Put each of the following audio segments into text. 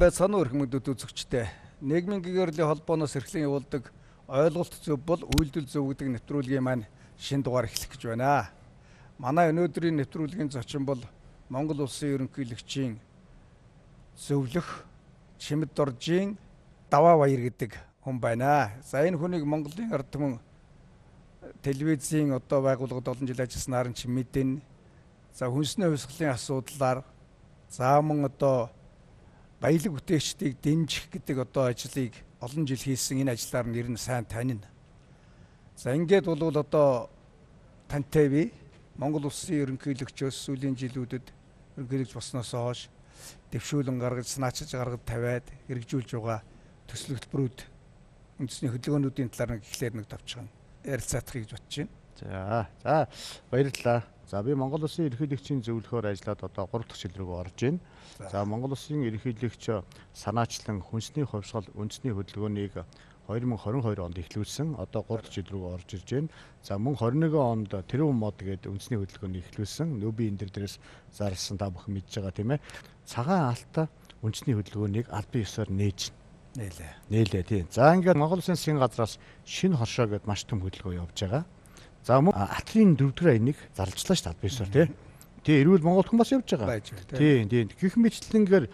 байцгаана уу эрхмэгдүүд үзэгчтэй. Нийгмийн гэгэрлийн холбооноос эрхлэн явуулдаг ойлголт зөв бол үйлдэл зөв гэдэг нэвтрүүлгийн маань шинэ дугаар эхлэх гэж байна. Манай өнөөдрийн нэвтрүүлгийн зочин бол Монгол улсын ерөнхийлөгчийн зөвлөх Чимэд Доржийн Даваа Баяр гэдэг хүн байна. За энэ хүнийг Монголын ард түмэн телевизийн байгууллагад олон жил ажилласнаар нь мэдэн. За хүнсний хувьсгалын асуудлаар за мөн баялаг бүтээгчдийг дэмжих гэдэг ажлыг олон жил хийсэн энэ ажлаар нэр нь сайн танина. За ингээд бол тантай би Монгол улсын ерөнхийлөгчөөс сүүлийн жилүүдэд ерөнхийлөгч болсноос хойш дэвшүүлэн гаргаж, санаачилж гаргаж тавиад хэрэгжүүлж байгаа төсөл хөтөлбөрүүд үндэсний хөдөлгөөнүүдийн талаар эхлээд товчхон ярилцаах гэж бодож байна. За баярлалаа. За би Монгол улсын ерөнхийлөгчийн зөвлөхөөр ажиллаад 3 дахь жил рүү орж байна. За Монгол улсын ерөнхийлөгч санаачлан хүнсний хувьсгал үндэсний хөдөлгөөнийг 2022 онд эхлүүлсэн. 3 дахь жил рүү орж ирж байна. За мөн 21 онд тэрүүн мод гэдэг үндэсний хөдөлгөөнийг эхлүүлсэн. Нөби энэ дээрээс зарласан та бүхэн мэдж байгаа тийм ээ. Цагаан алт үндэсний хөдөлгөөнийг албан ёсоор нээж нээлээ тийм. За ингээд Монгол улсын засгийн газраас шинэ хоршоо гэдээ маш том хөдөлгөөн явж байгаа. За мөн Атрийн 4-р аяыг зарлжлаа шүү дээ албан ёсоор тийм. Тэгээ эрүүл Монгол хүн бас явж байгаа. Тийм. Гэх мэтлэнгээр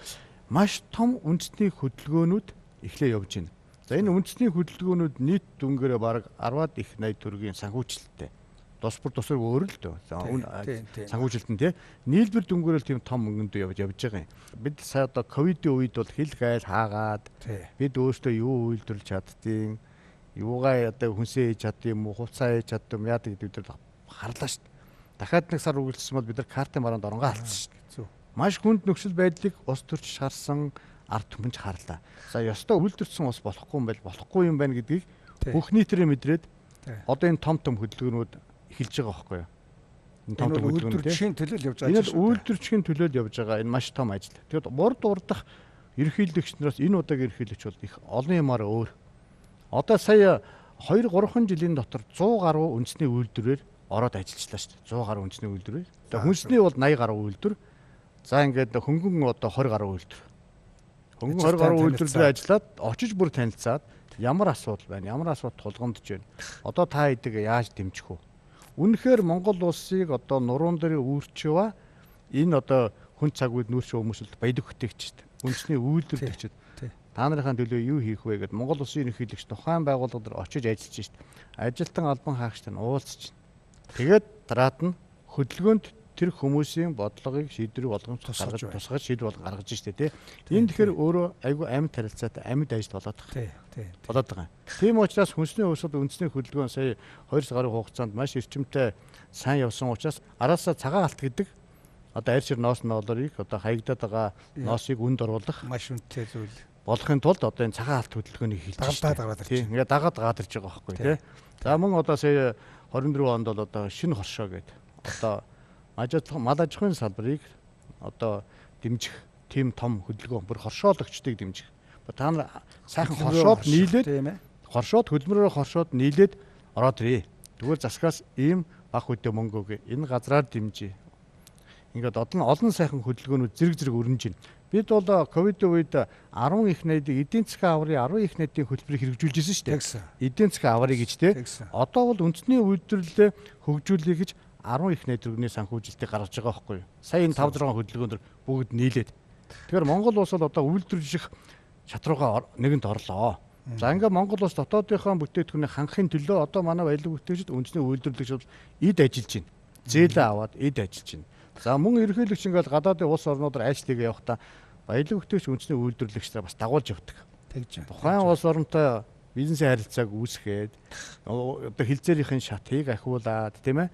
маш том үндэсний хөдөлгөөнүүд эхлээ явж байна. За энэ үндэсний хөдөлгөөнүүд нийт дүнгээрээ бараг 10-аад их 80 төгрөгийн санхүүжилттэй. Тусбар өөр л дөө. Санхүүжилт нь тийм. Нийлбэр дүнгээрээ тийм том мөнгөнд явж байгаа юм. Бид сая ковидын үед бол хил гайл хаагаад бид өөрсдөө юу үйлдвэрлэж чаддیں۔ Юугаа хүнсээ хийж чаддیں۔ Хувцас хийж чаддیں۔ Яадаг гэдэг бид харлаа шүү дээ. Дахиад нэг сар үргэлжлсэн бол бид нар картын бараанд оронгоо алдсан шүү дээ. Маш хүнд нөхцөл байдлыг ус төрч шарсан ард түмэнч харлаа. За ёстой үйлдвэрсэн ус болохгүй юм байна гэдгийг бүх нийтрээ мэдрээд одоо энэ том хөдөлгөөнүүд эхэлж байгаа байхгүй юу? Энэ том үйлдвэрчийн төлөөл явж байгаа. Энэ үйлдвэрчийн төлөөл явж байгаа энэ маш том ажил. Тэгэд урдах ерөнхийлөгч нараас энэ удаагийн ерөнхийлөгч бол их олон юмар өөр. Одоо сая 2-3 жилийн дотор 100 гаруй үндэсний үйлдвэрээр ороод ажиллажлаа шүү дээ. 100 гаруй үндэсний үйлдвэрээр. Тэгээ хүнсний бол 80 гаруй үйлдвэр. За ингээд хөнгөн 20 гаруй үйлдвэр. Хөнгөн 20 гаруй үйлдвэрээр ажиллаад очиж бүр танилцаад ямар асуудал байна, ямар асуудал тулгамдж байна. Одоо та хэдэг яаж дэмжих вэ? Үнэхээр Монгол улсыг нуруунд дээр үүрчваа энэ хүн цагууд нүүрч хүмүүсэлд баялаг бүтээгчд, үндэсний үйлдвэрлэгчд та нарын төлөө юу хийх вэ гэдээ Монгол улсын ерөнхийлөгч тухайн байгууллагад очиж ажиллаж шít. Ажилтан албан хаагчтай нь уулзч. Тэгээд дараад нь хөдөлгөөнд тэр хүмүүсийн бодлогыг шийдвэр болгож тусгаж шийдвэр гаргаж штэ тий. Энэ тэгэхээр өөрөө айгүй амьд харилцаатай амьд ажил болоод байгаа. Тийм учраас хүнсний хувьсгал үндэсний хөдөлгөөн сая 2 сарын хугацаанд маш эрчимтэй сайн явсан учраас араасаа цагаан алт гэдэг арь шир ноос ноолорыг хаягдаад байгаа ноосыг үнд оруулах маш үнэтэй зүйл болохын тулд энэ цагаан алт хөдөлгөөнийг эхэлж байна. Тийм. Ингээд дагаад ирж байгаа байхгүй тий. За мөн сая 24 онд бол шинэ хоршоо гэдэг мал аж ахуйн салбарыг дэмжих тийм том хөдөлгөөн бүр хоршоологчдыг дэмжих. Та нар сайхан хоршоод нийлээд ороод ирээ. Тэгвэл засгаас ийм бага хөдөө мөнгөг энэ газраар дэмжиж. Ингээд олон сайхан хөдөлгөөнүүд зэрэг өрнөж байна. Бид бол ковидын үед 10 их найдыг эдийн засгийн аврын 10 их найдын хөтөлбөрийг хэрэгжүүлжсэн шүү дээ. Эдийн засгийн аврыг гэж тий. Одоо бол үндэсний үйлдвэрлэлээ хөгжүүлэе гэж 10 их найд төгрөгийн санхүүжилтийг гаргаж байгаа байхгүй юу? Сая энэ 5-6 хөдөлгөөнөөр бүгд нийлээд. Тэгэхээр Монгол улс бол үйлдвэрлэх шатруугаа нэгэнт орлоо. За ингээд Монгол улс дотоодынхаа бүтээгдэхүүнийг хангахын төлөө манай баялаг бүтээгчид үндэсний үйлдвэрлэгч эд ажиллаж байна. Зээлээ аваад эд ажиллаж байна. За мөн ерөнхийлөгч ингээд гадаадын улс орнуудаар ажлыг явахдаа баялаг бүтээгч үндэсний үйлдвэрлэгчдээ бас дагуулж явдаг. Тухайн улс оронтой бизнесийн харилцааг үүсгээд хилцээрийн шатыг ахиулаад тийм ээ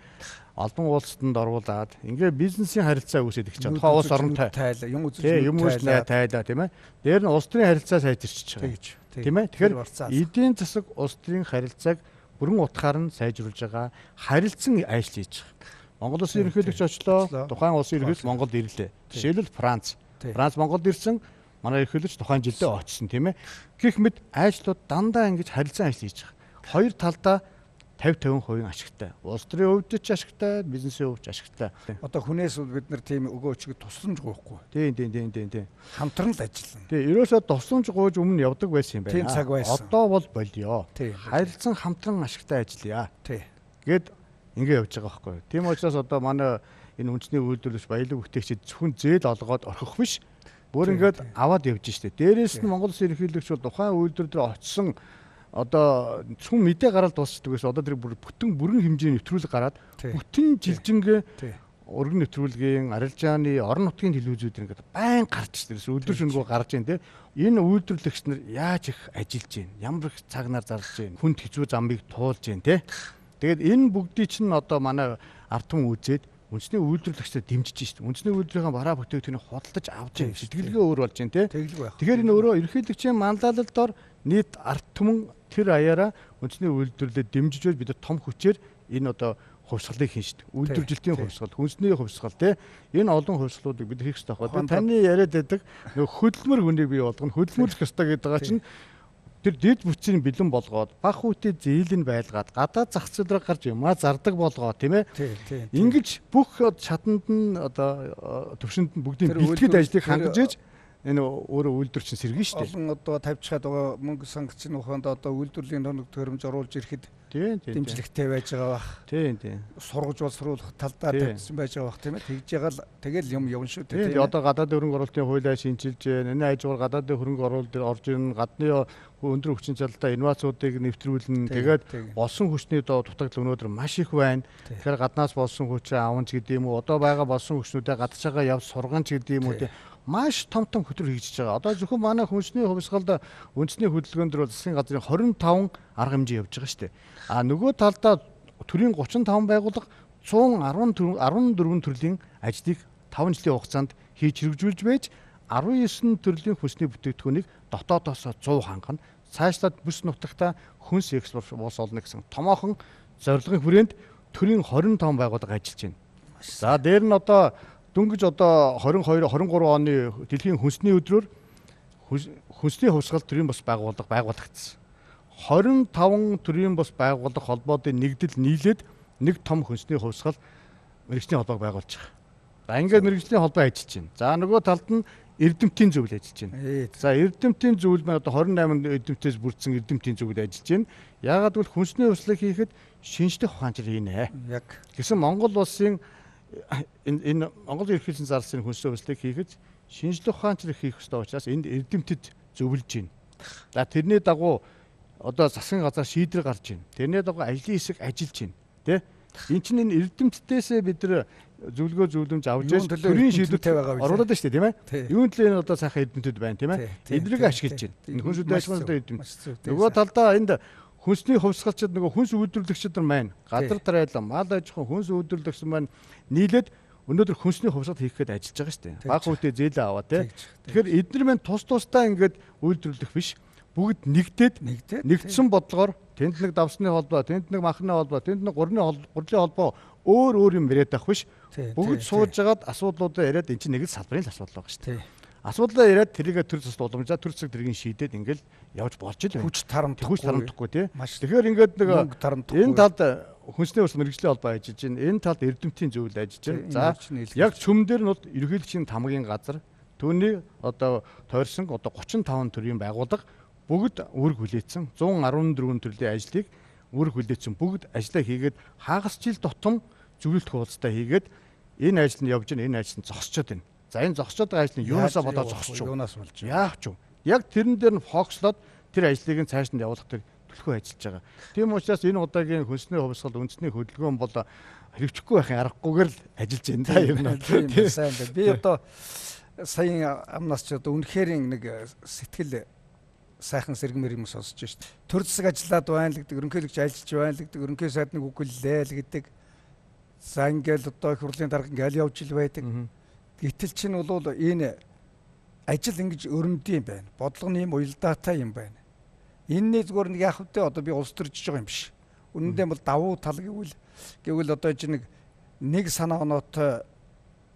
албан уулзалтанд оруулаад ингээд бизнесийн харилцаа үүсээд их чинь тухайн улс оронтой юм үзүүлж тайлаа тийм ээ. Дээр нь улс төрийн харилцаа сайжирч байгаа тийм ээ. Тэгэхээр эдийн засаг улс төрийн харилцааг бүрэн утгаар нь сайжруулж байгаа харилцан ажил хийж байгаа. Монгол улсын ерөнхийлөгч очлоо. Тухайн улсын ерөнхийлөгч Монголд ирлээ. Жишээлбэл Франц Монголд ирсэн. Манай ерөнхийлөгч тухайн жилдээ очсон тийм ээ. Гэх мэт ажлууд дандаа ингэж харилцан ажил хийж байгаа. Хоёр талдаа 50% ашигтай. Улс төрийн хувьд ч ашигтай, бизнесийн хувьд ч ашигтай. Одоо хүнээс бол бид нар тийм өгөөчгөд тусламж гоохгүй. Тийм. Хамтран л ажиллана. Тийм, ерөөсөө тусламж гуйж өмнө явдаг байсан юм байна. Тийм цаг байсан. Одоо бол болио. Тийм. Харилцан хамтран ашигтай ажиллая. Тий. Гэд ингэ явж байгаа байхгүй. Тийм учраас одоо манай энэ үндэсний үйлдвэрлэгч баялаг бүтээгчид зөвхөн зээл олгоод орхих биш. Бүр ингээд аваад явж штэ. Дээрээс нь Монгол Улсын ерөнхийлөгч бол тухайн үйлдвэр дээр очсон одоо зөвхөн мэдээ гараад дуусчихдаг гэсэн. Одоо тэр бүрэн хэмжээний нэвтрүүлэг гараад бүтэн жилжингээ өргөн нэвтрүүлгийн арилжааны орон нутгийн телевизүүд ингээд байн гарч ирсэн. Өдөр шөнөгүй гарч ийн тэ. Энэ үйлдвэрлэгч нар яаж их ажиллаж байна? Ямар их цаг нар зарлаж байна? Хүнд хэцүү замыг туулж байна тэ. Тэгээд энэ бүгдийг чинь одоо манай ард түмэн үзээд үндэсний үйлдвэрлэгчдээ дэмжиж шít. Үндэсний үйлдвэрийн бараа бүтээгдэхүүнийг худалдаж авч байна. Сэтгэлгээ өөр болж байна тэ. Тэгэхээр энэ өөрөө ерөнхийлөгчийн манлайлал дор нийт ард түмэн тэр аяараа үндэсний үйлдвэрлэлд дэмжиж байл бид том хүчээр энэ одоо хувьсгалыг хийн шít. Үйлдвэржилтийн хувьсгал, хүнсний хувьсгал тэ. Энэ олон хувьсгалуудыг бид хийх хэрэгтэй байна. Таны яриад байдаг нөгөө хөдөлмөр хүнийг бий болгоно. Хөдөлмөрлөх ёстой гэдэг байгаа чинь тэр дэд бүтцийн бэлэн болгоод бах үүтээ зээл нь байлгаад гадаад зах зээл рүү гарч юмаа зардаг болгоо тийм ээ. Ингэж бүх чаданд нь одоо төвшөнд нь бүгдийн бэлтгэл ажлыг хангаж ээж энэ өөрөө үйлдвэрчин сэргэн шүү дээ. Олон одоо тавьчихад байгаа мөнгө санкцны ухаанд одоо үйлдвэрлэлийн тоног төхөөрөмж оруулж ирэхэд дэмжлэгтэй байж байгаа бах. Тийм. Сургаж боловсруулах талдаа тавьсан байж байгаа бах тийм ээ. Тэгж ягаал тэгэл юм явна шүү дээ. Тийм. Одоо гадаад хөрөнгө оруулалтын хуулиа шинжилж байна. Энэ ажгаар гадаад хөрөнгө оруулалт дээр орж ирнэ. Гадны өндөр хүчин чармайлтаа инновацуудыг нэвтрүүлнэ. Тэгээд болсон хүчний дутагдал өнөөдөр маш их байна. Тэгэхээр гаднаас болсон хүчээ аван ч гэдэг юм уу. Одоо байгаа болсон хүчнүүдээ гадаачаагаа явж сурган ч гэдэг юм уу. Маш том хөтөр хийж байгаа. Одоо зөвхөн манай хүнсний хувьсгалд үндэсний хөдөлгөөнд дөр засгийн газрын 25 арга хэмжээ явж байгаа шүү дээ. А нөгөө талдаа төрийн 35 байгууллага 114 төрлийн ажлыг 5 жилийн хугацаанд хийж хэрэгжүүлж байж 19 төрлийн хүнсний бүтээгдэхүүнийг дотоодоос 100 хангана. Цаашлаад бүс нутагта хүнс экспорт болно гэсэн томоохон зорилгын хүрээнд төрийн 25 байгууллага ажиллаж байна. За дээр нь одоо дөнгөж одоо 22-23 оны дэлхийн хүнсний өдрөөр хүнсний хувьсгал төрийн бас байгууллага байгуулагдсан. 25 төрийн бас байгууллага холбоодын нэгдэл нийлээд нэг том хүнсний хувьсгал мэргэжлийн холбоог байгуулж байгаа. За ингээд мэргэжлийн холбоо ажиллаж байна. За нөгөө талд нь эрдэмтдийн зөвлөл ажиллаж байна. За эрдэмтдийн зөвлөл маань одоо 28 эрдэмтдээс бүрдсэн эрдэмтдийн зөвлөл ажиллаж байна. Яагаад гэвэл хүнсний хувьсгалыг хийхэд шинжлэх ухаанчлал хийнэ. Яг гэсэн Монгол улсын энэ Монгол ерөнхийлөгчийн зарласан хүнсний хувьсгалыг хийхэд шинжлэх ухаанчлал хийх ёстой учраас энд эрдэмтэд зөвлөж байна. За тэрний дагуу одоо засгийн газар шийдвэр гарч байна. Тэрний дагуу ажлын хэсэг ажиллаж байна. Тэ? Энд чинь энэ эрдэмтдээсээ бид нар зөвлөгөө зөвлөмж авч төрийн шийдвэр оруулаад байна шүү дээ, тийм ээ? Юунд л энэ одоо сайхан эрдэмтэд байна, тийм ээ? Эднийг ашиглаж байна. Энэ хүнсний ашиглалтын эрдэмтэд. Нөгөө талдаа энд хүнсний хувьсгалчид нөгөө хүнс үйлдвэрлэгчид нар маань газар тариалан, мал аж ахуйн хүнс үйлдвэрлэгчид маань нийлээд өнөөдөр хүнсний хувьсгал хийхэд ажиллаж байгаа шүү дээ. Баг хүүтэй зээлээ аваа тий. Тэгэхээр эдгээр маань тусдаа ингээд үйлдвэрлэх биш. Бүгд нэгдсэн бодлогоор тэнд нэг давсны холбоо, тэнд нэг махны холбоо, тэнд нэг гурлын холбоо өөр юм яриад авах биш. Бүгд сууж агаад асуудлуудаа яриад эн чинь нэг л салбарын асуудал байгаа шүү дээ. Асуудлаа яриад тэрийг төр засал уламжлаад төр засаг тэргийн шийдээд ингээл явж болж ил байна. Хүч тарамдахгүй тий. Тэгэхээр ингээд нэг энэ талд хүнсний ус мэргэжлийн холбоо ажиллаж байна. Энэ талд эрдэмтдийн зөвлөл ажиллаж байна. За яг цөм дээр нь бол ерөнхийлөгчийн тамгийн газар түүний одоо тойрсон одоо 35 төрлийн байгууллага бүгд үүрэг хүлээсэн 114 төрлийн ажлыг үүрэг хүлээсэн бүгд ажиллаа хийгээд хагас жил тутам зөвлөлт хуудастай хийгээд энэ ажил нь явж байна, энэ ажил нь зогсчод байна. За энэ зогсчод байгаа ажил нь юунаас бодоод зогсчих вэ? Юунаас болж вэ? Яах ч юм. Яг тэрэн дээр нь фокуслоод тэр ажлыг нь цааш нь явуулах тэр төлхөө ажиллаж байгаа. Тийм учраас энэ удаагийн хүнсний хувьсгал үндэсний хөдөлгөөн бол хэрэгжихгүй байхын аргагүйгээр л ажиллаж байна да юм уу. Тийм сайн байна. Би одоо сая амнаас ч одоо үнэхээр нэг сэтгэл сайхан сэргэмэр юм сонсож шүү дээ. Төр засаг ажиллаад байна л гэдэг, ерөнхийлөгч ажиллаж байна л гэдэг, ерөнхий сайдны үгэллээ л гэдэг. За ингээл одоо их хурлын дарга ингээл явж ил байдаг. Гэтэл чинь бол энэ ажил ингэж өрөмдөм байна. Бодлого нь юм уялдаатай юм байна. Энэний зүгээр нэг яах вэ? Одоо би улс төрж байгаа юм биш. Үнэндээ бол давуу тал гэвэл одоо чинь нэг санаа оноотой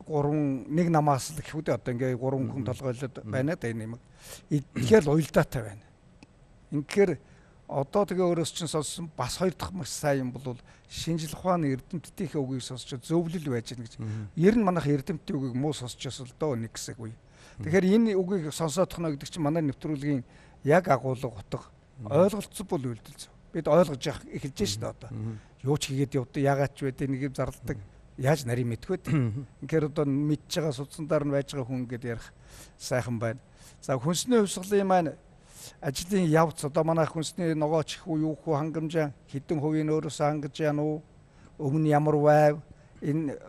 нэг намаас л гэхүүдээ одоо ингээ 3 хүн толгойлоод байна да энэ юм. Тэгэхээр уялдаатай байна. Инхээр Одоо тэгээ өөрөөс чинь сонссон бас хоёр дахь маш сайн юм бол шинжлэх ухааны эрдэмтдийнхээ үгийг сонсчод зөвлөл байж гэнэ гэж. Ер нь манайх эрдэмтдийн үгийг муу сонсчоос л доо нэг хэсэг үе. Тэгэхээр энэ үгийг сонсоод тохно гэдэг чинь манай нэвтрүүлгийн яг агуулга утга ойлголцсон бол үйлдэл зөв. Бид ойлгож явах эхэлж шээ одоо. Юу ч хийгээд явдаг, ягаад ч байдгийг нэг юм зарладаг. Яаж нарийн мэдэх вэ? Инхээр одоо мэдж байгаа судсандаар нь байж байгаа хүн гэдээ ярих сайхан байна. За хүнсний хувьсгалын маань ажлын явц одоо манай хүнсний ногооч их уу юу хөө хангамжаа хэдэн хувийн өөрөөсөө хангаж яана уу? Өмнө ямар байв? Энэ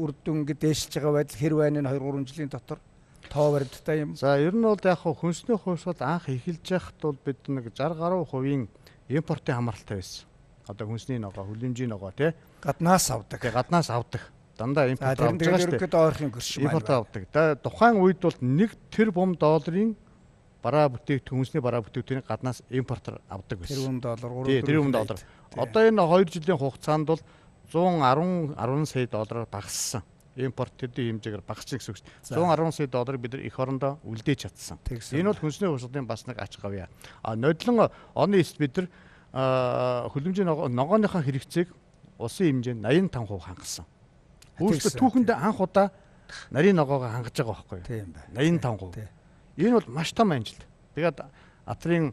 үр дүн ингэ дээшилж байгаа байдал хэр байна энэ 2 3 жилийн дотор тоо баримттай юм. За ер нь бол яг хүнсний хувьсгал анх эхэлж байхад бол бид нэг 60 гаруй хувийн импортын хамааралтай байсан. Одоо хүнсний ногоо, хүлэмжийн ногоо тий Гаднаас авдаг. Гаднаас авдаг. Дандаа импорт авдаг. Тэгээд ерөөхдөө ойрхон гэрш байна. Импорт авдаг. Тухайн үед бол 1 тэрбум долларын бараа бүтээгдэхүүн хүнсний бараа бүтээгдэхүүнийг гаднаас импортоор авдаг байсан. Тэрбум доллар, 3 тэрбум доллар. Одоо энэ 2 жилийн хугацаанд бол 110 сая доллараар багассан. Импорт төдий хэмжээгээр багассан гэсэн үг. 110 сая долларыг бид нар эх орондоо үлдээж чадсан. Энэ бол хүнсний хувьсгалын бас нэг ач гавьяа. Нодлон оны эст бид нар хүлэмжийн ногооныхаа хэрэгцээг улсын хэмжээнд 85% хангасан. Өөрөлдөө түүхэнд анх удаа нарийн ногоогоо хангаж байгаа байхгүй юу? Тийм байна. 85%. Энэ бол маш том амжилт. Тэгээд атрын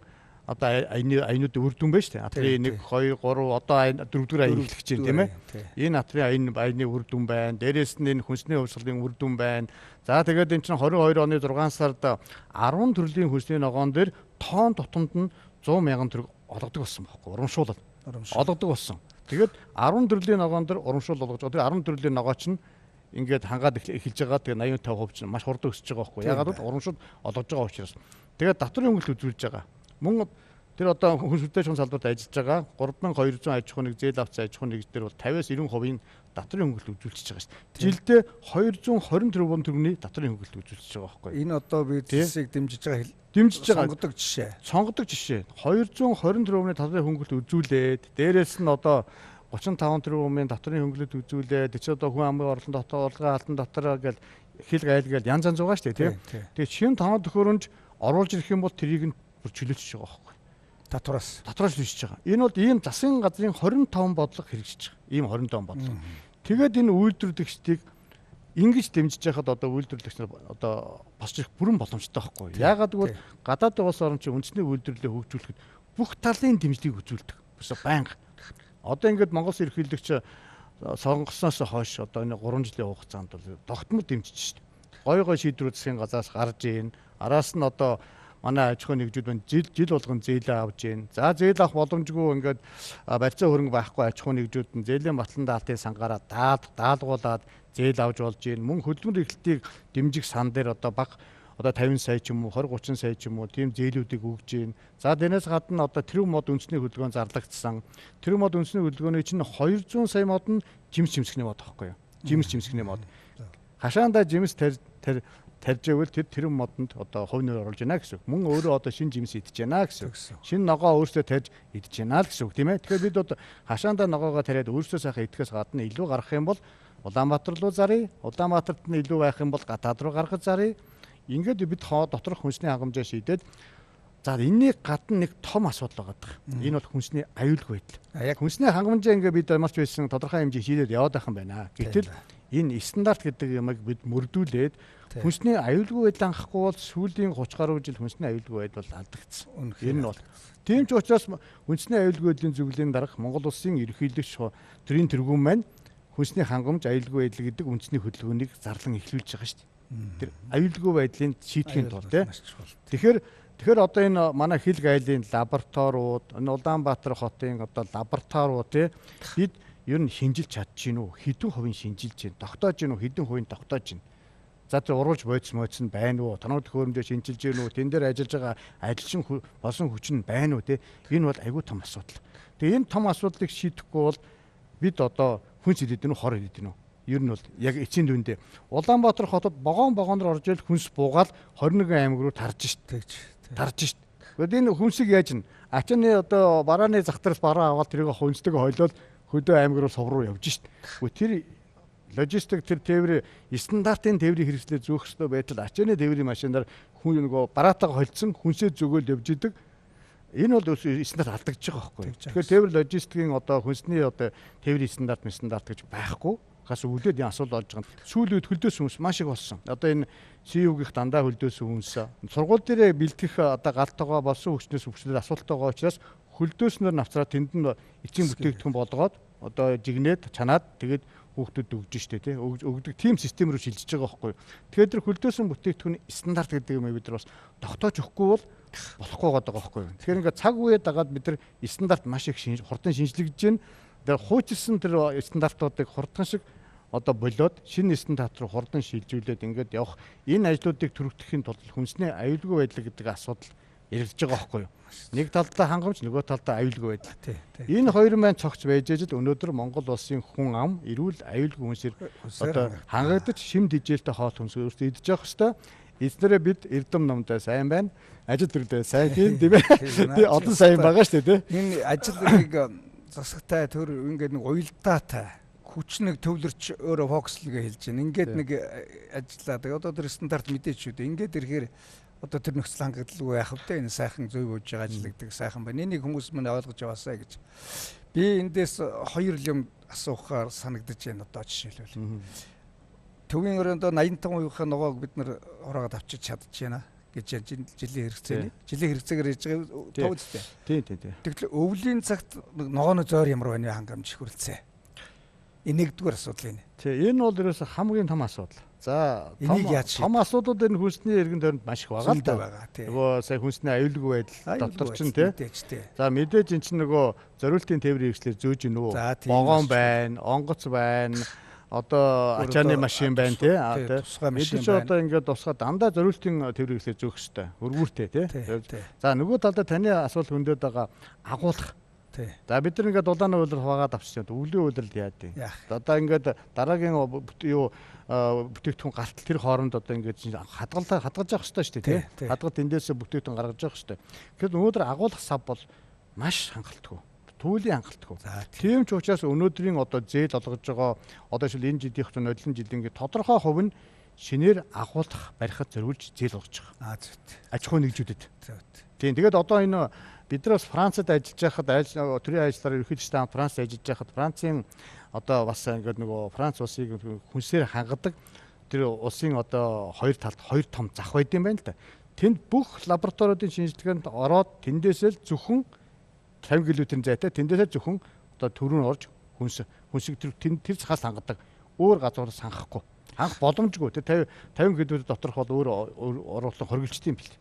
одоо аянууд үр дүн байна шүү дээ. Атрын 1 2 3 одоо 4-р аян эхлэх гэж байна тийм ээ. Энэ атрын аяны үр дүн байна. Дээрээс нь энэ хүнсний хувьсгалын үр дүн байна. За тэгээд энэ чинь 22 оны 6 сард 10 төрлийн хүнсний ногоон дээр тоон тутамд нь 100 мянган төгрөг олгодог болсон байхгүй юу? Урамшуулал. Олгодог болсон. Тэгээд 10 төрлийн ногоон дээр урамшуул олгож байгаа. 10 төрлийн ногоо чинь ингээд хангаад эхэлж байгаа. Тэгээд 85% чинь маш хурдан өсөж байгаа байхгүй юу? Ягаад гэвэл урамшуул олгож байгаа учраас. Тэгээд татварын хөнгөлөлт үзүүлж байгаа. Мөн тэр одоо хүнс хөдөлгөөний салбарт ажиллаж байгаа 3200 аж ахуйн нэг зээл авсан аж ахуйн нэг дээр бол 50-90% татварын хөнгөлөлт үзүүлчихэж байгаа шүү дээ. Жилдээ 220 тэрбум төгрөгийн татварын хөнгөлөлт үзүүлчихэж байгаа байхгүй юу? Энэ одоо бизнесийг дэмжиж байгаа сонгодог жишээ. Сонгодог жишээ. 220 тэрбумын татварын хөнгөлөлт үзүүлээд дээрээс нь одоо 35 тэрбумын татварын хөнгөлөлт үзүүлээд чи одоо хүн амын орлон дотор олгын алтан дотор гэл хил гайл гэл янз янз байгаа шүү дээ тий. Тэгээд шин тоног төхөөрөмж оруулж ирэх юм бол тэрийг нь бүр чөлөөлчихөж байгаа байхгүй. Татвараас лүшиж байгаа. Энэ бол ийм засгийн газрын 25 бодлого хэрэгжиж байгаа. Ийм 25 бодлого. Тэгээд энэ үйлдвэрлэгчдийг ингэж дэмжиж байхад одоо үйлдвэрлэгч нар одоо босч ирэх бүрэн боломжтой байхгүй. Яагаад гэвэл гадаадын улс орн чинь үндэсний үйлдвэрлэлийг хөгжүүлэхэд бүх талын дэмжлэгийг үзүүлдэг. Бис байнга. Одоо ингээд Монгол ерөнхийлөгч сонгосноос хойш одоо энэ 3 жилийн хугацаанд бол тогтмол дэмжиж шүү дээ. Гой шийдвэрүүд засгийн газраас гарч ийн. Араас нь одоо манай аж ахуйн нэгжүүд маань жил болгон зээлээ авж ийн. За зээл авах боломжгүй ингээд барьцаа хөрөнгө байхгүй аж ахуйн нэгжүүд нь зээлийн батлан даалтын сангаараа даалгуулад зээл авж болж ийн. Мөн хөдөлмөр эрхлэлтийг дэмжих сан дээр одоо баг одоо 50 сая ч юм уу 20 30 сая ч юм уу тийм зээлүүдийг өгж ийн. За дэнээс гадна одоо тэр мод үндэсний хөдөлгөөн зарлагдсан. Тэр мод үндэсний хөдөлгөөний чинь 200 сая мод нь жимс жимсгний мод байхгүй юу? Жимс жимсгний мод. Хашаандаа жимс тарж ивэл тэр модонд одоо хувь нэр оруулж байна гэсэн үг. Мөн өөрөө одоо шинэ жимс идэж байна гэсэн үг. Шинэ ногоо өөрсдөө тарж идэж байна л гэсэн үг тийм ээ. Тэгэхээр бид одоо хашаандаа ногоогоо тариад өөрсдөө сайхан идэхээс гадна илүү гарах юм бол Улаанбаатар руу заръя. Улаанбаатарт нь илүү байх юм бол гадаад руу гаргаж заръя. Ингээд бид доторх хүнсний хангамжаа шийдээд за энэний гадна нэг том асуудал байгаа. Энэ бол хүнсний аюулгүй байдал. Яг хүнсний хангамжаа ингээд бид марч байсан тодорхой хэмжээ шийдээд яваад байх юм байна. Гэтэл энэ стандарт гэдэг юмыг бид мөрдүүлээд хүнсний аюулгүй байдал анхахгүй бол сүүлийн 30 гаруй жил хүнсний аюулгүй байдал бол алдагдсан. Энэ нь бол тийм ч учраас хүнсний аюулгүй байдлын зөвлөлийн дарга Монгол улсын ерөнхийлөгч төрийн тэргүүн маань хүнсний хангамж аюулгүй байдал гэдэг үндэсний хөдөлгөөнийг зарлан эхлүүлж байгаа шүү дээ. Тэр аюулгүй байдлын шийдэхин тулд тэгэхээр одоо энэ манай хил гайлын лабораториуд энэ Улаанбаатар хотын одоо лабораториуд бид ер нь шинжилж чадчихэв үү? Хэдэн хувийн шинжилж байна? Тогтоож байна уу? Хэдэн хувийн тогтоож байна? За тэр урууж бодис нь байна уу? Тоног төхөөрөмжөөр шинжилж байна уу? Тэн дээр ажиллаж байгаа ажилчин болсон хүч нь байна уу? Энэ бол айгүй том асуудал. Тэгээ энэ том асуудлыг шийдэхгүй бол бид одоо хүнс идэх нь хор идэх нь. Ер нь бол яг эцсийн дүндээ Улаанбаатар хотод богооноор орж ил хүнс буугаад 21 аймаг руу тарж шít. Гэхдээ энэ хүнсийг яаж н ачааны одоо барааны зах дээрээс бараа аваад тэрийг хүнстэйгээ хойлоод хөдөө аймаг руу сов руу явж шít. Тэр логистик тэр тээврийн стандартын тээврийн хэрэгслээ зөөх ёстой байтал ачааны тээврийн машинаар хүн нөгөө бараатайгаа холцсон хүнсээ зөгөөл явж идэг. Энэ бол стандарт алдагдж байгаа байхгүй. Тэгэхээр тээвэр логистикийн одоо хүнсний одоо тээврийн стандарт гэж байхгүй. Гас өвлөд энэ асуудал болж байгаа. Сүүлийн үед хөлдөөс хүмүүс маш их болсон. Одоо энэ CU-гийнх дандаа хөлдөөс хүмүүс сургууль дээрээ бэлтгэх одоо галтайгаа болсон хүчнээс өвчлөл асуулттай байгаа учраас хөлдөөснөр навцраа тэнд нь эцсийн бүтээгдэхүүн болгоод одоо жигнээд чанаад тэгээд хүүхдүүд өгж штэ тий өгдөг тим систем рүү шилжиж байгаа байхгүй. Тэгэхээр тэр хөлдөөсөн бүтээгдэхүүн стандарт гэдэг юм бид нар бас тогтоож өгөхгүй бол болохгүй байгаа байхгүй. Тэгэхээр ингээд цаг үеэ дагаад бид нар стандарт маш их хурдан шинжлэгдэж байна. Тэр хуучилсан тэр стандартуудыг хурдан шиг одоо болоод шинэ стандарт руу хурдан шилжүүлээд ингээд явах энэ ажлуудыг төрөгдөхийн тулд хүнсний аюулгүй байдал гэдэг асуудал яригдж байгаа байхгүй юу. Нэг талдаа хангамж, нөгөө талдаа аюулгүй байдал. Энэ хоёр маань цогц байж ижил өнөөдөр Монгол улсын хүн ам эрүүл аюулгүй хүнсээр одоо хангагдаж шимд хижээлтэй хоол хүнс өөртөө идэж явах хэвээр. Эзнэрээ бид эрдэм номдоо сайн байна. Ажил төрөлдөө сайн тийм ээ. Одоо сайн байгаа шүү дээ. Энэ ажилыг засагтай төр ингээд нэг уялдаатай хүч нэг төвлөрч өөрөө фокслгээ хэлж байна. Ингээд нэг ажиллаад одоо тэр стандарт мэдээж шүү дээ. Ингээд ирэхээр одоо тэр нөхцөл хангалтгүй байх вэ? Энэ сайхан зөв үүж байгаа ажилладаг сайхан байна. Энийг хүмүүс мань ойлгож яваасаа гэж. Би эндээс хоёр юм асуухаар санагдаж байна одоо жишээлбэл. Төвийн өрөөндөө 85%-ийнхаа ногоог бид нар хураагаад авчиж чадчихна гэж жилийн хэрэгцээний. Жилийн хэрэгцээгээр хийж байгаа тоо үстэй. Тийм. Тэгэхээр өвлийн цагт ногооны зойр ямар байна хангамж хүрэлцээ. Энэ нэгдүгээр асуудал энэ. Энэ бол ерөөсө хамгийн том асуудал. За том асуудлууд энэ хүнсний эргэн тойронд маш их байгаа л да. Нөгөө сая хүнсний аюулгүй байдал дотор чинь тий. За мэдээж эн чинь нөгөө зориултын тээврийн хэрэгслэр зөөж гин үү. Богоон байна, онгоц байна. Одоо ачааны машин байна тий. Тусгай машин байна. Одоо ингээд тусгай дандаа зориултын тээврийн хэрэгслэр зөөх хэрэгтэй. Өргүүртэй тий. За нөгөө талдаа таны асуулт хөндөд байгаа агуулах. За бид нар ингээд дулааны үйлрэл хуваагаад авчихсан. Өвлийн үйлрэл яад вэ? Одоо ингээд дараагийн юу бүтээгдэхүүн гартал тэр хооронд одоо ингээд хадгалж явах хэрэгтэй шүү дээ тий. Хадгал тэндээсээ бүтээгдэхүүн гаргаж явах хэрэгтэй. Тэгэхээр өнөөдөр агуулах сав бол маш хангалтгүй. Түүлийн хангалтгүй. Тийм ч учраас өнөөдрийн одоо зээл олгож байгаа одоо шил энэ жилийнх нь нодлон жилийн ингээд тодорхой хувь нь шинээр агуулах барихад зориулж зээл олгож байгаа. Аж ахуй нэгжүүдэд. Тийм тэгээд одоо энэ бид нар бас Францад ажиллаж байхад төрийн ажлаар ерөнхийдөө Франц ажиллаж байхад Францын одоо бас ингээд нөгөө Франц улсыг хүнсээр хангадаг тэр улсын одоо хоёр талд хоёр том зах байд юм байна л да. Тэнд бүх лабораториудын шинжилгээнд ороод тэндээсээ л зөвхөн 50 км-ийн зайтай тэндээсээ зөвхөн одоо төрөнд орж хүнсийг тэр цахаас хангадаг. Өөр газраас хангахгүй. Хангах боломжгүй. Тэр 50 км доторх бол өөр оруулах хоригдчихдээ юм бэл.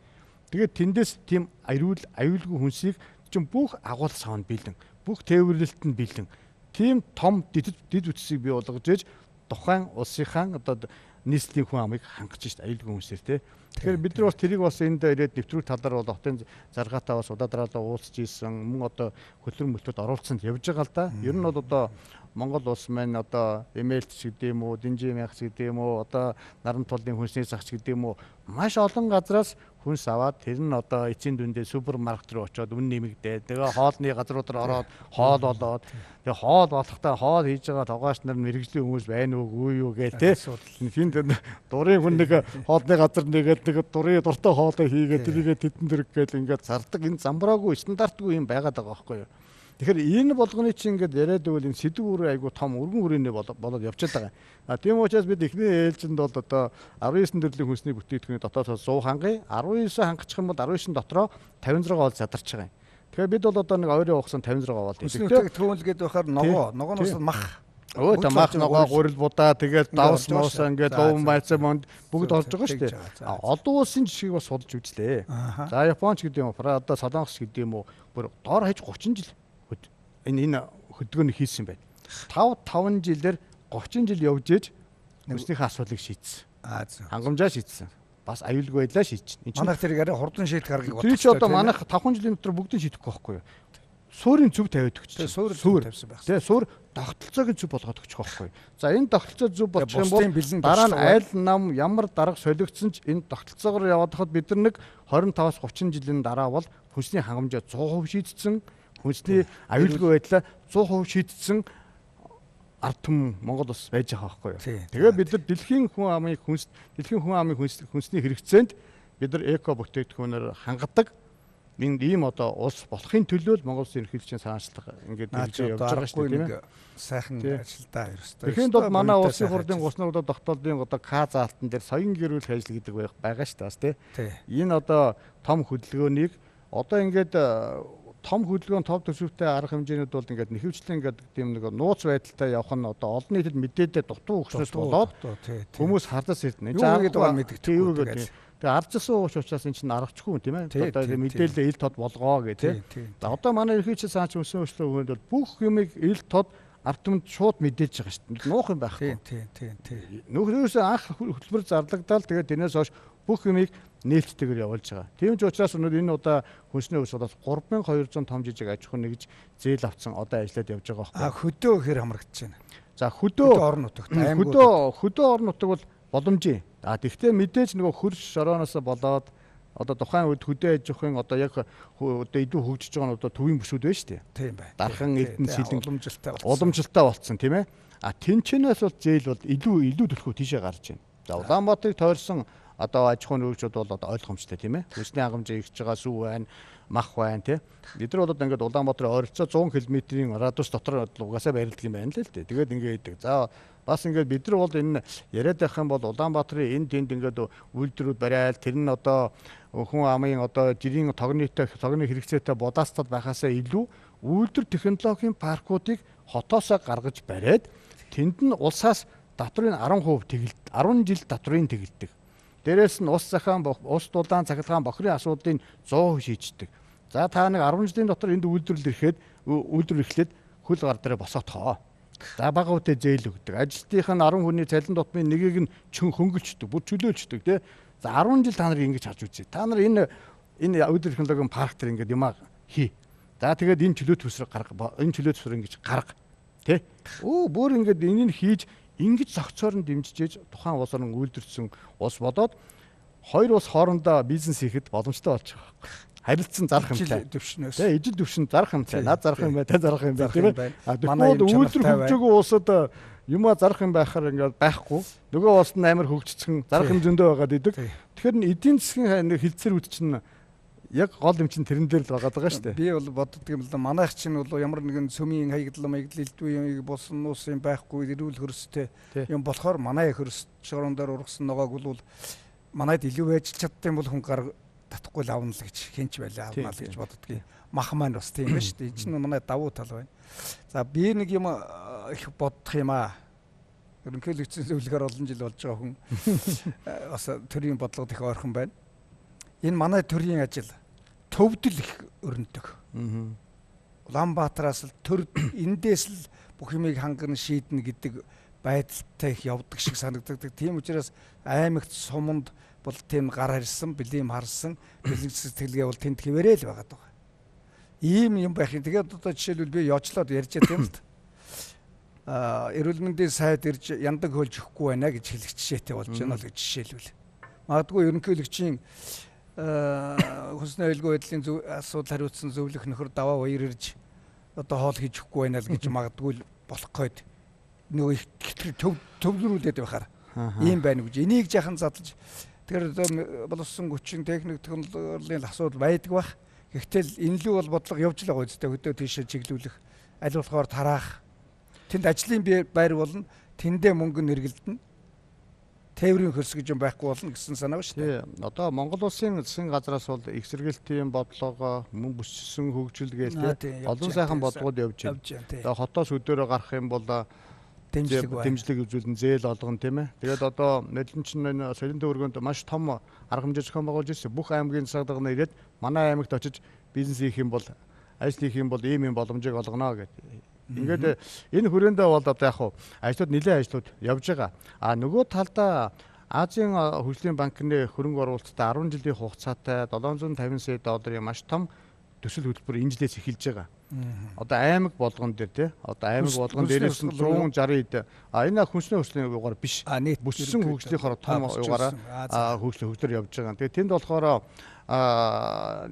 Тэгээд тэндээс тийм аюулгүй хүнсийг чинь бүх агуул савнд бэлэн, бүх тээвэрлэлтэнд бэлэн. Тийм том дид үтсийг бий болгож ээж тухайн улсынхаа одоо нийслэлийн хүн амыг хангаж шít аюулгүй хүнсээр тий. Тэгэхээр бид нар бас тэрийг бас энд ирээд нэвтрүүлэх талаар бол хотын заргаатаа бас удаадараалаа уулзж ийсэн мөн одоо хөтлөр мөлтөд оруулцанд явж байгаа л да. Ер нь бол одоо Монгол улс маань одоо эмээлт ч гэдэг юм уу, динжи мягц гэдэг юм уу, одоо наран тулын хүнсний цагч гэдэг юм уу маш олон газраас хүнс аваад тэр нь одоо эцсийн дүндээ супермаркет руу очиод үн нэмэгдээд тэгээ хоолны газрууд руу ороод хоол болоод тэгээ хоол болохтаа хоол хийж байгаа тогооч нар мэрэгжлийн хүмүүс байна уугүй юу гээл те хин дурын хүн нэг хоолны газар нэгээд нэг дурын дуртай хоолоо хийгээд тэрийгээ тэдэн дэрэг гээл ингээд зардаг энэ замбраагүй стандартгүй юм байгаад байгаа байхгүй юу. Тэгэхээр энэ болгоны чинь ингээд яриад байвал энэ сэдв үрээ айгу том өргөн хүрээний болоод явчихад байгаа. Тийм учраас бид эхний ээлжинд бол одоо 19 төрлийн хүнсний бүтээгдэхүүний дотоодсоо 100 хангая. 19 хангачих юм бол 19 дотроо 56 ол задарч байгаа юм. Тэгэхээр бид бол одоо нэг ойрын ухсан 56 ол хийдэг. Төвлгээд байхаар ногоноос мах. Өөдөө мах ногоо гурил будаа тэгээд давс моос ингээд лов майцаа монд бүгд олж байгаа шүү дээ. Олон улсын жишгийг бас судалж үзлээ. За Японч гэдэг юм уу, одоо Солонгос гэдэг юм уу, бүр доор хаяж 30 жил энэ хөдөлгөөний хийсэн байна. 5 жилээр 30 жил явж ээж хүнснийхээ асуудлыг шийдсэн. Хангамжаа шийдсэн. Бас аюулгүй байдлаа шийдчихнэ. Манайх тэрийг арай хурдан шийдэх аргыг бодсон. Тэр чи одоо манайх 5 жилийн дотор бүгдийг шийдэхгүй байхгүй юу? Суурийн зүг тавиад өгч. Суур тавьсан байх. Тэгээ суур тогтолцоог зүг болгоод өгчих байхгүй юу? За энэ тогтолцоо зүг болчих юм бол дараа нь айл нам ямар дарга солигдсон ч энэ тогтолцоогоор яваад хахад бид нар нэг 25-аас 30 жилийн дараа бол хүнсний хангамжаа 100% шийдсэн. Хүнсний аюулгүй байдлаа 100% шийдсэн ард түмэн Монгол улс байж байгаа байхгүй юу. Тэгээ бид нар дэлхийн хүн амын хүнсний хэрэгцээнд бид нар эко бүтээгдэхүүнээр хангадаг Энд ийм одоо улс болохын төлөө л Монгол Улсын ерөнхийлөгчийн санаачлага ингээд явж байгаа шүү дээ, тийм ээ. Сайхан ажилдаа ерөөсөө. Тэгэхэд бол манай улсын хурлын гуснуудад тогтоолын одоо К заалтан дээр соён гэрүүлэх ажил гэдэг байгаа шүү дээ, бас тийм. Энэ одоо том хөдөлгөөнийг одоо ингээд том хөдөлгөөн топ төсөвтэй арга хэмжээнүүд бол ингээд нэхвчлэн ингээд тийм нэг нууц байдалтай явах нь одоо олон нийтэд мэдээлэлээ дутуу өгснөөс болоод хүмүүс хардас ирдэ. Юу гэдэг нь мэддэггүй тэгээд. Тэгээ ардчсан ууч учраас эн чинь аргачихгүй тийм ээ. Одоо мэдээлэл ил тод болгоо гэх тийм. За одоо манай ерөнхийлөгчийн саач өсөн өчлөө өгөөнд бол бүх юмыг ил тод ард түмэнд шууд мэдээж байгаа шүү дээ. Нуух юм байхгүй. Тийм. Нөхрөөс анх хөтөлбөр зарлагдал тэгээд тэрнээс хойш бүх юмыг нээлттэйгээр явуулж байгаа. Тийм ч учраас өнөөдөр энэ удаа хүнсний өвсгөлөөс 3200 том жижиг аж ахуйн нэгж зээл авсан одоо ажиллаад явж байгаа байхгүй. Хөдөө гэхээр хамрагдаж байна. За хөдөө орон нутагт хөдөө орон нутаг бол боломжийн. Тэгвэл мэдээж нөгөө хөрш шорооноос болоод одоо тухайн үед хөдөө аж ахуйн одоо яг одоо илүү хөгжиж байгаа нь одоо төвийн бүсүүд байна шүү дээ. Тийм байна. Дархан эрдэнэ сэлэн уламжилттай болцсон тийм ээ. Тэнчэнээс бол зээл бол илүү төлхөө тийшээ гарч байна. За Улаанбаатарыг тойрсон одоо аж ахуйн хөгжүүд бол одоо ойлгомжтой тийм ээ. Хүнсний хангамжаа ихж байгаа сүү байна, мах байна тийм. Эдгээр бол одоо ингээд Улаанбаатарын ойролцоо 100 км-ийн радиус дотор угаасаа барилдаг юм байна л дээ. Тэгээд ингээд идэг. За бас ингээд бид нар бол энэ яриад байх юм бол Улаанбаатарын энэ тэнд ингээд үйлдвэрүүд барайл тэр нь одоо хүн амын одоо жирийн тогны хэрэгцээтэй бодаастад байхаасаа илүү үйлдвэр технологийн паркуудыг хотоосоо гаргаж бариад тэнд нь улсаас татврын 10% 10 жил татврын тэгэлдэг. Дээрээс нь ус захаан ус дулаан цахилгаан бохирын асуудлыг 100% шийддэг. За та нэг 10 жилийн дотор энд үйлдвэр эхлээд хөл гар дээр босоотхоо. За бага үедээ зээл өгдөг. Ажилтнынх нь 10 хүний цалин дутмын нэгийг нь хөнгөлчдөг, бүр чөлөөлчдөг тий. За 10 жил та нар ингэж харж үзье. Та нар энэ үйлдвэр технологийн парк дээр ингэж юмаа хий. За тэгээд энэ чөлөө төсрөг ингэж гарга. Тий. Бүр ингэж энийг хийж ингэж зохицоор нь дэмжиж тухайн улс орн үйлдвэрсэн улс болоод хоёр улс хоорондоо бизнес хийхэд боломжтой болж байгаа байхгүй. Харилцан зарах юмтай. Тэ ижил төвшин зарах юмтай. Наад зарах юм бай, та зарах юм бай тийм ээ. Манай үйлдвэр хөгжөөгөө улсад юмаа зарах юм байхаар ингээд байхгүй. Нөгөө улсад амар хөгжсөн зарах юм зөндөө байгаад идэг. Тэгэхээр эдийн засгийн хилцээр үд чинь яг гол юм чинь тэрэн дээр л байгаа шүү дээ. Би бол боддог юм л да. Манайх чинь бол ямар нэгэн цөмийн хаягдлам илдвэ юм болсон нуус юм байхгүй, эрүүл хөрстэй юм болохоор манай хөрс шорон дээр ургасан ногоог бол манайд илүү байж чаддсан бол хүн гар татахгүй л авна л гэж хинч байлаа авна л гэж боддгийг. Мах маань бас тийм ба шүү дээ. Энэ чинь манай давуу тал байна. За би нэг юм их бодох юм аа. Ерөнхийлөгчийн зөвлөгөөр олон жил болж байгаа хүн бас төрийн бодлогод их ойрхон байна. Энэ манай төрийн ажил төвдөл их өрнөдөг. Улаанбаатараас л төр эндээс л бүх юмыг хангана шийднэ гэдэг байдалтай их явдаг шиг санагддаг. Тийм учраас аймагт суманд бол тийм гар харьсан, бэлэм харсан, бэлэг сэтгэлгээ бол тэнд хэвээрээ л байгаа даа. Ийм юм байх юм. Тэгээд одоо жишээлбэл би яочлоод ярьж байгаа юм л. Эрүүл мэндийн сайд ирж яндаг хөлж өгөхгүй байна гэж хэлэх жишээтэй болж байна л гэж жишээлбэл. Магадгүй ерөнхийлөгчийн хүнсний аюулгүй байдлын асуудал хариуцсан зөвлөх нөхөр даваа баяр ирж одоо хоол хийж өгөхгүй байна л гэж магадгүй болох гээд нөгөө их төвлөрүүлээд байхаар ийм байна гэж энийг жахан задлж тэр боловсон хүчин техник технологийн асуудал байдаг бах. Гэхдээ энэ лүү бол бодлого явж л байгаа үстэй хөдөө тийшээ чиглүүлэх аль болохоор тараах тэнд ажлын байр болно тэндээ мөнгө нэргэлдэнэ тээврийн хөрс гэж юм байхгүй болно гэсэн санаа ба шүү дээ. Одоо Монгол улсын засгийн газраас бол их сэргээлтийн бодлого мөн бүссэн хөгжил гээл олон сайхан бодлогод явж байна. Одоо хотоос өдөөрөө гарах юм бол дэмжлэг үзүүлэн зээл олгоно тийм ээ. Тэгээд одоо нэрлэн чинь энэ соёлын төвөргөнд маш том арга хэмжээ зохион байгуулж ирсэн. Бүх аймгийн засаг дарга ирээд манай аймагт очиж бизнес хийх юм бол ажил хийх юм бол ийм боломжийг олгоно гэдэг. Ингээд энэ хүрээндээ бол одоо яг хуу нэлээд ажлууд явж байгаа. Нөгөө талдаа Азийн хөгжлийн банкны хөрөнгө оруулалттай 10 жилийн хугацаатай 750 сая долларын маш том төсөл хөтөлбөр энэ жилээс эхэлж байгаа. Одоо аймаг болгон дээр тий. Одоо аймаг болгон дээрээс 160 энэ хүнсний хөгжлийн югаар биш. Бүссэн хөгжлийнхоор том югаараа хөгжлөөр явж байгаа. Тэгээ тэнд болохоор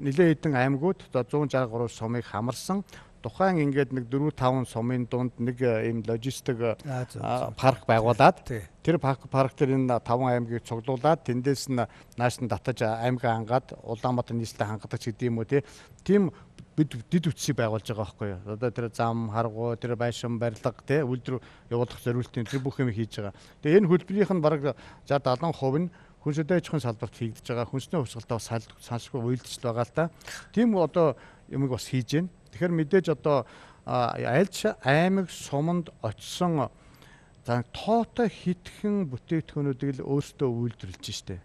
нэлээд хэдэн аймагуд одоо 163 сумыг хамарсан тухайн ингээд нэг 4-5 сумын дунд нэг ийм логистик зөв. парк байгуулад Тий. тэр парк дээр энэ 5 аймгийг цуглуулад тэндээс нь нааш нь татаж аймгаа хангаад Улаанбаатар нийслэлд хангадаг ч гэдэм үү тийм бид дид үтсийг байгуулж байгаа байхгүй юу. Одоо тэр зам, харгуу, тэр байшин, барилга үйлдвэр явуулах зориултын тэр бүх юм хийж байгаа. Тэгээ энэ хөтөлбөрийнх нь бараг 60-70% нь хүнс хөдөө аж ахуйн салбарт хийгдэж байгаа. Хүнсний хувьсгалтай бас салшгүй уйлдчихл байгаа л та. Тийм одоо юмыг бас хийж байна. Тэгэхээр мэдээж одоо айлч аймаг суманд очисон тоотой хитгэн бүтээгдэхүүнүүдийг л өөрсдөө үйлдвэрлэж штэ.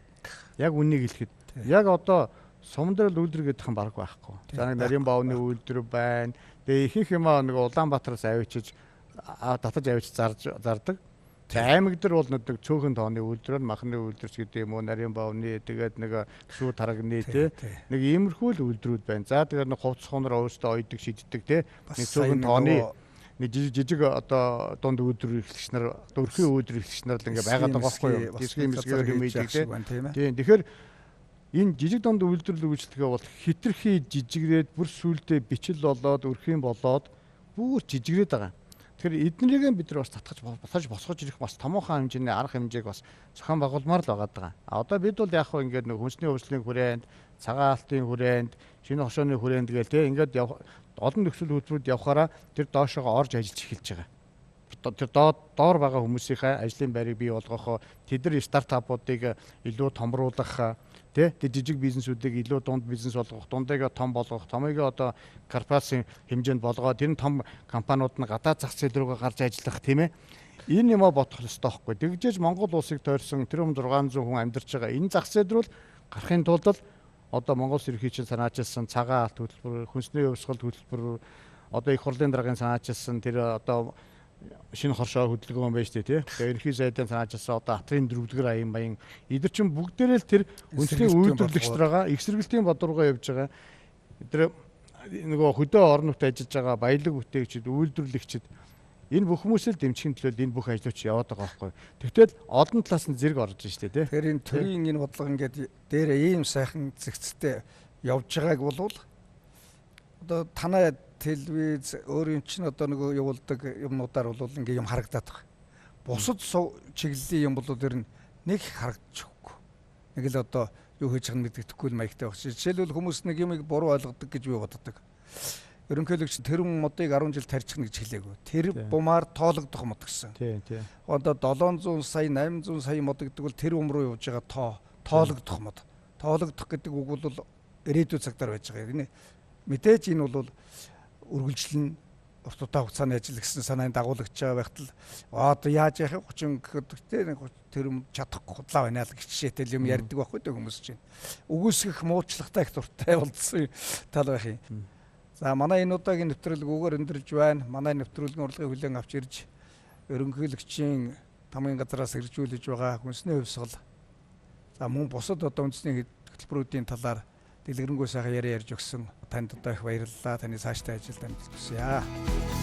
Яг үнийг хэлэхэд яг одоо суман дээр л үйлдвэр гэдэг юм бараг байхгүй. За нэг нарийн баавны үйлдвэр байна. Тэгээ ихэнх юм нэг Улаанбаатараас авчиж татаж авчиж зардаг. Тэгээ аймаг дээр бол нэг цөөхөн тооны үйлдвэр, махны үйлдвэрч гэдэг юм уу, нарийн баавны тэгээд нэг шүүд харагны нэг иймэрхүү л үйлдвэрүүд байна. За тэгээд нэг хувцс хонор өөрсдөө ойдог шиддэг нэг цөөхөн тооны нэг жижиг одоо дунд үйлдвэр эрхлэгч нар, дөрхийн үйлдвэр эрхлэгч нар л ингээ байгаад байгаа байхгүй юу? Дисгийн мэсгээр хэмээдэг тийм. Тэгэхээр энэ жижиг дунд үйлдвэрлэл үйлчлэгээ бол хитрхи жижигрээд бүр сүулдэ бичил болоод өрхийн болоод бүр жижигрээд байгаа. Тэгэхээр эднэрийг бид нар бас татгаж босгож ирэх бас томоохон хэмжээний арга хэмжээг бас зохион байгуулмаар л байгаа. Одоо бид бол яг хөө ингээд нэг хүнсний хөгжлийн хүрээнд, цагаан алтын хүрээнд, шинэ хошооны хүрээнд гээл ингээд олон нөхцөл хөтөлбөрүүд явахаараа тэр доошоо орж ажиллаж эхэлж байгаа. Тэр доор байгаа хүмүүсийнхээ ажлын байрыг бий болгох, тэд нар стартапуудыг илүү томруулах, тэр жижиг бизнесүүдийг илүү дунд бизнес болгох, дундайгаа том болгох, томыг одоо корпорацийн хэмжээнд болгоод тэр том компаниуд нь гадаад зах зээл рүүгээ гарч ажиллах тийм ээ. Энэ юм бодох ёстой байхгүй. Тэгжээж Монгол улсыг тойрсон тэр 600 хүн амьдарч байгаа. Энэ зах зээл рүү гарахын тулд одоо Монгол эрхийг санаачилсан цагаан алт хөтөлбөр, хүнсний хувьсгал хөтөлбөр, одоо их хурлын даргын санаачилсан тэр одоо шинэ хоршоо хөдөлгөөн байж тээ. Тэгээ ерхий сайдын санаачилсан одоо Атрын 4-р аян баян эдгээр чинь бүгдээрээ л тэр үндэсний үйлдвэрлэгч байгаа, эксэргэлтийн бод руугаа явж байгаа. Тэр нөгөө хөдөө орон нутгад ажиллаж байгаа баялаг бүтээгчид, үйлдвэрлэгчид энэ бүх хүмүүсийг дэмжихийн төлөө энэ бүх ажлууч яваад байгаа байхгүй. Тэгвэл олон талаас нь зэрэг орж ийн штэ тий. Тэгэхээр энэ төрийн энэ бодлого ингээд дээрээ ийм сайхан зэгцтэй явж байгааг болвол одоо танай телевиз өөрийн чинь одоо нөгөө явуулдаг юмнуудаар бол ингээ юм харагдаад байгаа. Бусад чиглэлийн юм бол тэр нэг харагдчихгүй. Нэг л одоо юу хийж байгааг мэддэхгүй л маягтай багш. Жишээлбэл хүмүүс нэг юмыг буруу ойлгодог гэж би боддог. Ерөнхийлөгч тэрүүн модыг 10 жил тарьчихна гэж хэлээгүй. Тэр бумаар тоологдох мод гэсэн. Тий. Одоо 700 сая 800 сая мод гэдэг бол тэр бум руу явж байгаа тоологдох мод. Тоологдох гэдэг үг бол ирээдүйн цагтаар байж байгаа. Мэдээж энэ бол үргэлжлэн уртудаа хугацааны ажил гэсэн санаанд дагуулж байгаа байхад л одоо яаж яах вэ 30 гэхэд тэр чадахгүй худлаа байна л гэж жишээтэй юм ярьдаг байхгүй дээ хүмүүс чинь. Үгүйсгэх муучлахтай их дуртай болсон тал байх юм. За манай энэ удаагийн нэвтрүүлгүүгээр өндөрлж байна. Манай нэвтрүүлгийн урлагийн хүлээн авч ирж ерөнхийлөгчийн тамгын газраас хэрэгжүүлж байгаа хүнсний хувьсгал. За мөн бусад одоо үндэсний хөтөлбөрүүдийн талаар дэлгэрэнгүй сайхан яриа ярьж өгсөн танд одоо их баярлалаа. Таны цаашдаа ажилд амжилт хүсье.